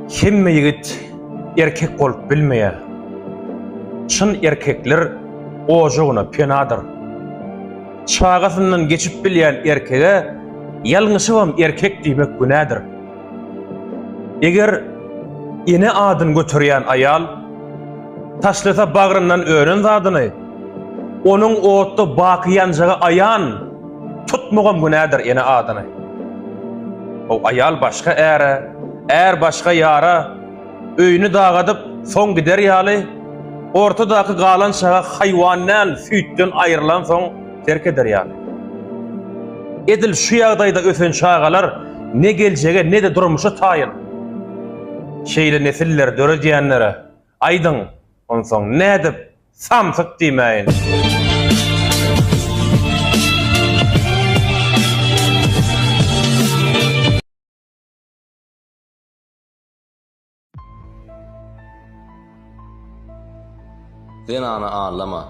Himme yigit erkek bolup bilmeýär. Çyn erkekler ojuguna penadyr. Çağasından geçip bilýän erkege ýalňyşybam erkek diýmek günädir. Eger ene adyn götürýän ayal taşlasa bagyryndan ören zadyny, onuň otda bakýanjaga ayan tutmagam günädir ene adyny. O ayal başga başga ýara öýünü dagadyp soň gider ýaly, ortadaky galan şaga haýwandan süýtden aýrylan soň terk eder ýaly. Edil şu ýagdaýda ösen çağalar ne geljege ne de durmuşa taýyn. Şeýle nesiller dörejenlere aýdyň, onsoň nädip samsyk diýmeýin. Sen ana ağlama,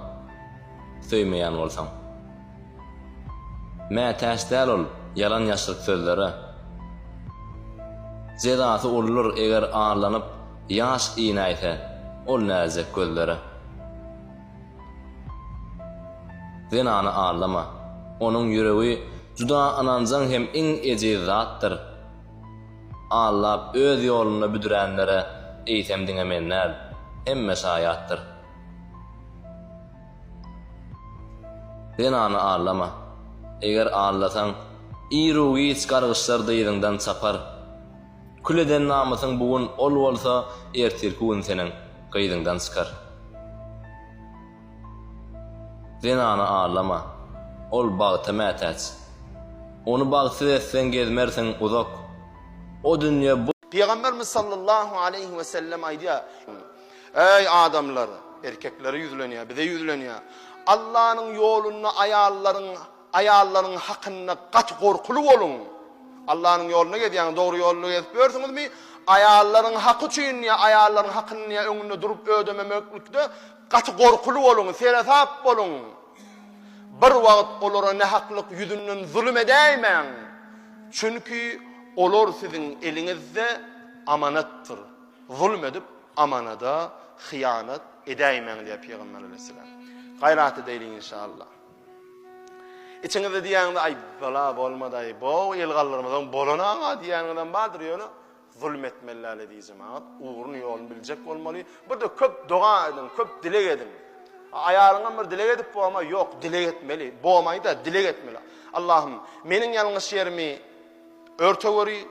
söymeyen olsam. Mä täsdäl ol, yalan ýaşyryk sözlere. Zedasy ululur eger ağlanyp, ýaş iňäýse, ol näzek gözlere. Sen ana ağlama, onuň ýüregi juda ananjaň hem iň eji zatdyr. Ağlap öz ýoluny büdürenlere eýsem diňemenler, hemme şaýatdyr. Sen ana ağlama. Eger ağlasan, irugi çykargyşlar dyýdyňdan çapar. Küleden namasyň bugun ol bolsa, ertirki gün seniň gyýdyňdan çykar. Sen ana ağlama. Ol bagta mätäç. Onu bagsyz etsen gezmersiň uzak. O dünýä bu Peygamberimiz sallallahu aleyhi ve sellem aýdýar: "Ey adamlar, erkekleri yüzlenýär, bize yüzlenýär. Allah'ın yoluna ayarların hakkında kaç korkulu olun. Allah'ın yoluna gidiyorsun, doğru yoluna gidiyorsunuz mi? Ayarların hakkı için ya, ayarların hakkını ya önünde durup ödememeklikte kaç korkulu olun, seresap olun. Bir vakit olara ne haklık yüzünden zulüm edeymen. Çünkü olur sizin elinizde amanattır. Zulüm edip amanada hıyanet edeymen diye Peygamber Aleyhisselam. Gayrat edelim inşallah. İçinizde diýende ay bala bolmady, bu elgallarymyzdan bolanaňa diýenlerden bardyr ýöne zulmetmellerle diýjem. Ugruny ýoluny biljek bolmaly. Bir de köp dua edin, köp dilek edin. Aýaryňa bir dilek edip bu ama ýok, dilek etmeli. Bolmaýda dilek etmeli. Allah'ım meniň ýalňyş ýerimi örtegöri,